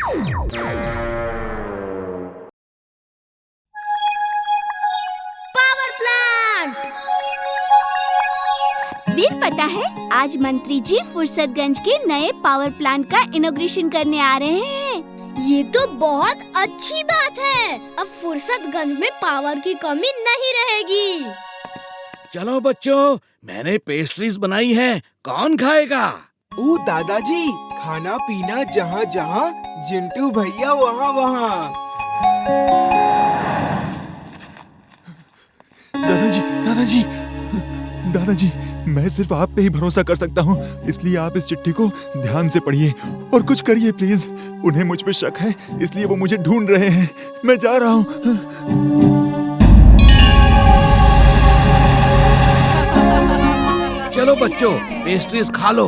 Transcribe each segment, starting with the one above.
Power plant. वीर, पता है आज मंत्री जी फुर्सतगंज के नए पावर प्लांट का इनॉग्रेशन करने आ रहे हैं। ये तो बहुत अच्छी बात है। अब फुर्सतगंज में पावर की कमी नहीं रहेगी। चलो बच्चों, मैंने पेस्ट्रीज बनाई है, कौन खाएगा? ओ दादाजी, खाना पीना जहाँ जहाँ, जिंटू भैया वहाँ वहाँ। दादाजी, दादाजी, दादाजी, मैं सिर्फ आप पे ही भरोसा कर सकता हूँ, इसलिए आप इस चिट्ठी को ध्यान से पढ़िए और कुछ करिए प्लीज। उन्हें मुझ पे शक है, इसलिए वो मुझे ढूंढ रहे हैं। मैं जा रहा हूँ। चलो बच्चों, पेस्ट्रीज खा लो।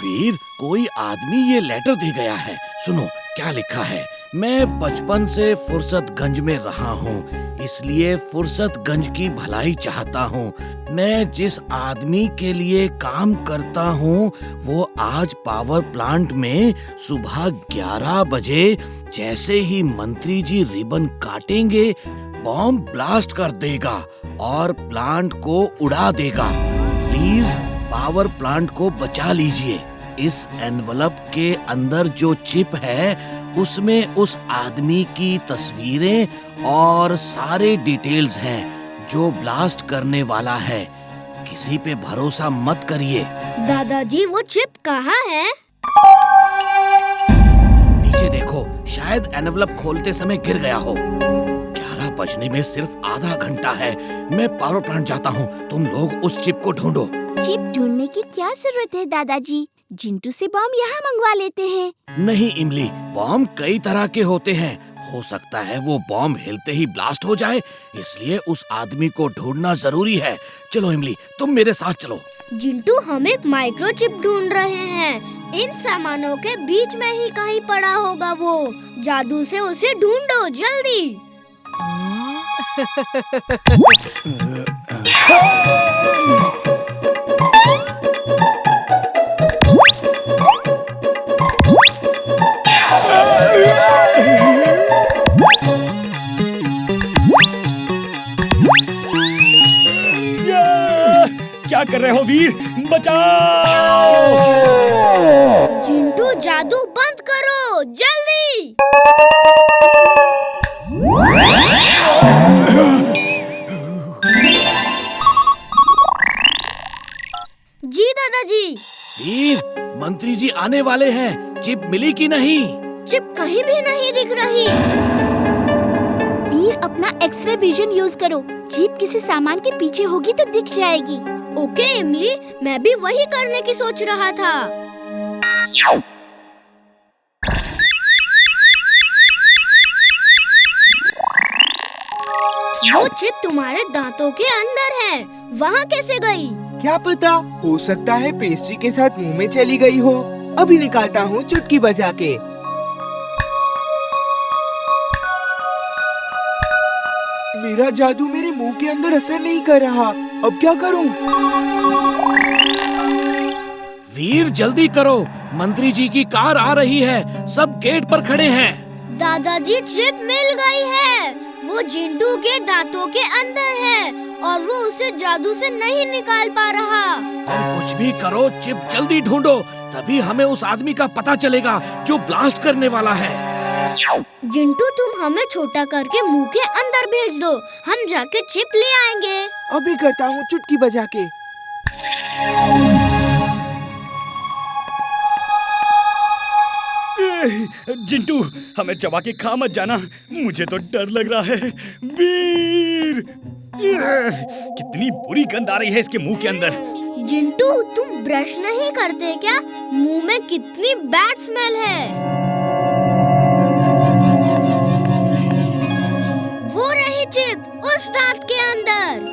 वीर, कोई आदमी ये लेटर दे गया है। सुनो क्या लिखा है। मैं बचपन से फुर्सतगंज में रहा हूँ, इसलिए फुर्सतगंज की भलाई चाहता हूँ। मैं जिस आदमी के लिए काम करता हूँ वो आज पावर प्लांट में सुबह 11 बजे जैसे ही मंत्री जी रिबन काटेंगे, बॉम्ब ब्लास्ट कर देगा और प्लांट को उड़ा देगा। प्लीज पावर प्लांट को बचा लीजिए। इस एनवलप के अंदर जो चिप है उसमें उस आदमी की तस्वीरें और सारे डिटेल्स हैं जो ब्लास्ट करने वाला है। किसी पे भरोसा मत करिए। दादाजी, वो चिप कहाँ है? नीचे देखो, शायद एनवलप खोलते समय गिर गया हो। 11 बजने में सिर्फ आधा घंटा है। मैं पावर प्लांट जाता हूँ, तुम लोग उस चिप को ढूंढो। चिप ढूंढने की क्या जरूरत है दादाजी? जिंटू से बॉम्ब यहाँ मंगवा लेते हैं। नहीं इमली, बॉम्ब कई तरह के होते हैं। हो सकता है वो बॉम्ब हिलते ही ब्लास्ट हो जाए, इसलिए उस आदमी को ढूंढना जरूरी है। चलो इमली, तुम मेरे साथ चलो। जिंटू, हम एक माइक्रोचिप ढूंढ रहे हैं। इन सामानों के बीच में ही कहीं पड़ा होगा वो। जादू से उसे ढूंढो जल्दी। क्या कर रहे हो वीर? बचाओ! जिंटू, जादू बंद करो जल्दी। जी दादाजी। वीर, मंत्री जी आने वाले हैं। चिप मिली कि नहीं? चिप कहीं भी नहीं दिख रही। वीर, अपना एक्सरे विजन यूज करो। चिप किसी सामान के पीछे होगी तो दिख जाएगी। ओके इमली, मैं भी वही करने की सोच रहा था। वो चिप तुम्हारे दांतों के अंदर है, वहाँ कैसे गई? क्या पता, हो सकता है पेस्ट्री के साथ मुंह में चली गई हो। अभी निकालता हूँ चुटकी बजा के। मेरा जादू मेरे मुंह के अंदर असर नहीं कर रहा। अब क्या करूँ? वीर जल्दी करो, मंत्री जी की कार आ रही है। सब गेट पर खड़े हैं। दादाजी, चिप मिल गई है। वो जिंटू के दांतों के अंदर है और वो उसे जादू से नहीं निकाल पा रहा। तुम कुछ भी करो, चिप जल्दी ढूंढो, तभी हमें उस आदमी का पता चलेगा जो ब्लास्ट करने वाला है। जिंटू, तुम हमें छोटा करके मुंह के अंदर भेज दो, हम जाके चिप ले आएंगे। अभी करता हूँ चुटकी बजा के। जिंटू, हमें चबा के खा मत जाना, मुझे तो डर लग रहा है। वीर, कितनी बुरी गंध आ रही है इसके मुंह के अंदर। जिंटू, तुम ब्रश नहीं करते क्या? मुंह में कितनी बैड स्मेल है। वो रही चिप उस दांत के अंदर।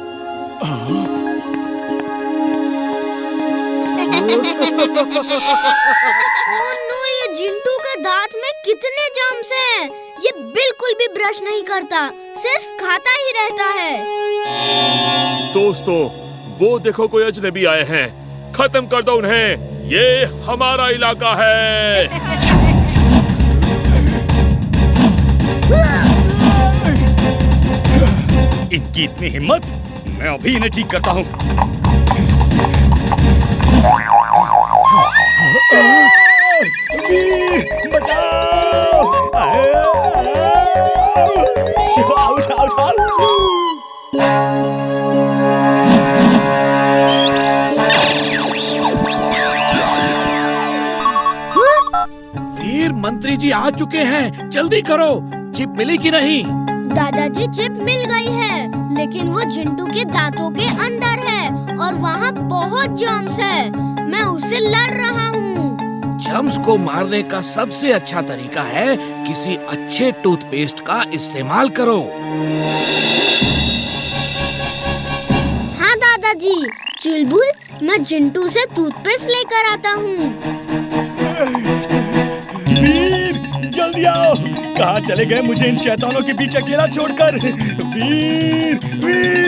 ओह नो, ये जिंटू के दांत में कितने ब्रश नहीं करता, सिर्फ खाता ही रहता है। दोस्तों, वो देखो कोई अजनबी आए हैं। खत्म कर दो उन्हें, ये हमारा इलाका है। इनकी इतनी हिम्मत, मैं अभी इन्हें ठीक करता हूँ। बचाओ! उठाओ, उठाओ, उठाओ। वीर, मंत्री जी आ चुके हैं, जल्दी करो। चिप मिली कि नहीं? दादाजी, चिप मिल गई है, लेकिन वो जिंटू के दांतों के अंदर है और वहाँ बहुत जर्म्स है। मैं उससे लड़ रहा हूँ। जर्म्स को मारने का सबसे अच्छा तरीका है किसी अच्छे टूथपेस्ट का इस्तेमाल करो। हाँ दादाजी, चुलबुल, मैं जिंटू से टूथपेस्ट लेकर आता हूँ। वीर, जल्दी आओ। कहाँ चले गए मुझे इन शैतानों के बीच अकेला छोड़कर? वीर, वीर।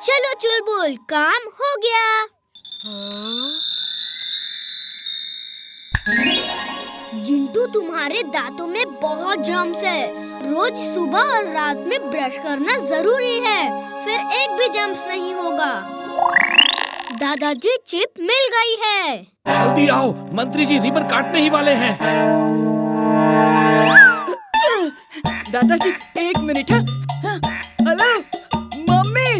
चलो चुलबुल, काम हो गया। जिंटू, तुम्हारे दांतों में बहुत जर्म्स है। रोज सुबह और रात में ब्रश करना जरूरी है, फिर एक भी जर्म्स नहीं होगा। दादाजी, चिप मिल गई है। जल्दी आओ, मंत्री जी रिबन काटने ही वाले हैं। दादाजी, एक मिनट। Hello mummy.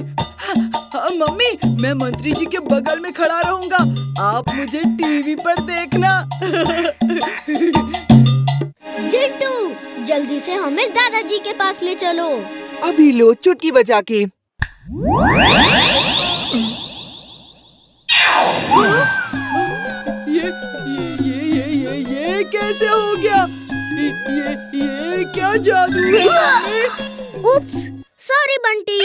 मम्मी, मैं मंत्री जी के बगल में खड़ा रहूंगा, आप मुझे टीवी पर देखना। जिंटू, जल्दी से हमें दादाजी के पास ले चलो। अभी लो, चुटकी बजा के। ये कैसे हो गया? ये क्या जादू है? उप्स, सॉरी बंटी।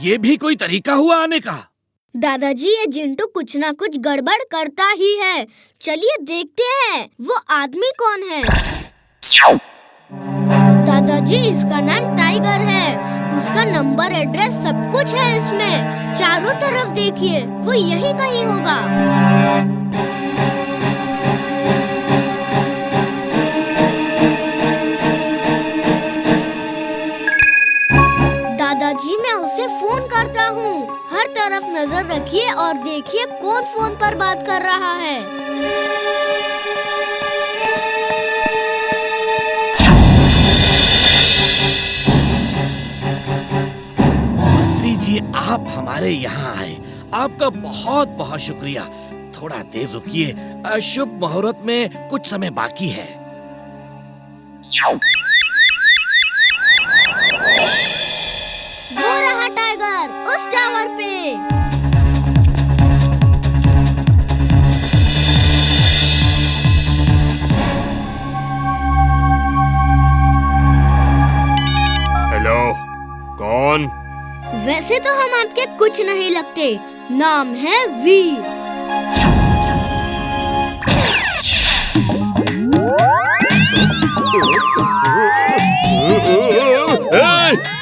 ये भी कोई तरीका हुआ आने का? दादाजी, ये जिंटू कुछ ना कुछ गड़बड़ करता ही है। चलिए देखते हैं वो आदमी कौन है। दादाजी, इसका नाम टाइगर है। उसका नंबर, एड्रेस सब कुछ है इसमें। चारों तरफ देखिए, वो यहीं कहीं होगा। दादाजी, मैं उसे फोन करता हूँ। हर तरफ नजर रखिए और देखिए कौन फोन पर बात कर रहा है। मंत्री जी, आप हमारे यहाँ आए, आपका बहुत बहुत शुक्रिया। थोड़ा देर रुकिए, शुभ मुहूर्त में कुछ समय बाकी है। वो रहा टाइगर, उस टावर पे। हेलो, कौन? वैसे तो हम आपके कुछ नहीं लगते। नाम है वीर।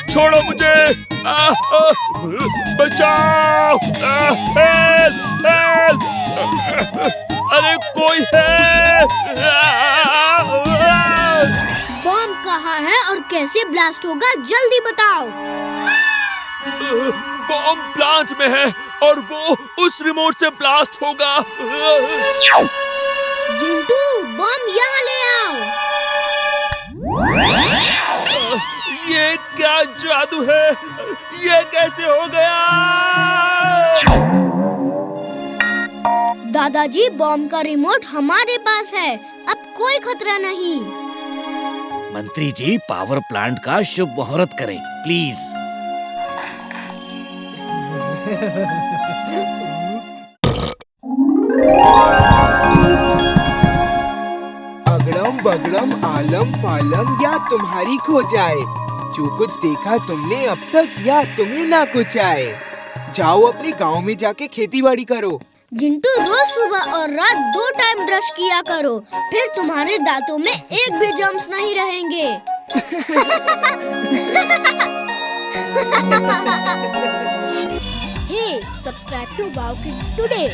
छोड़ो मुझे! बचाओ! हेल्प! हेल्प! अरे कोई है! बम कहाँ है और कैसे ब्लास्ट होगा, जल्दी बताओ। बम प्लांट में है और वो उस रिमोट से ब्लास्ट होगा। जिंटू, बम यहाँ ले आओ। ये क्या जादू है? ये कैसे हो गया? दादाजी, बम का रिमोट हमारे पास है। अब कोई खतरा नहीं। मंत्री जी, पावर प्लांट का शुभ मुहूर्त करें प्लीज। अगड़म बगड़म आलम फालम या तुम्हारी खो जाए, जो कुछ देखा तुमने अब तक या तुम्हें ना कुछ आए। जाओ अपने गांव में जाके खेती बाड़ी करो। जिंटू, रोज सुबह और रात 2 टाइम ब्रश किया करो, फिर तुम्हारे दांतों में एक भी जम्स नहीं रहेंगे। Hey, subscribe to Wow Kids today.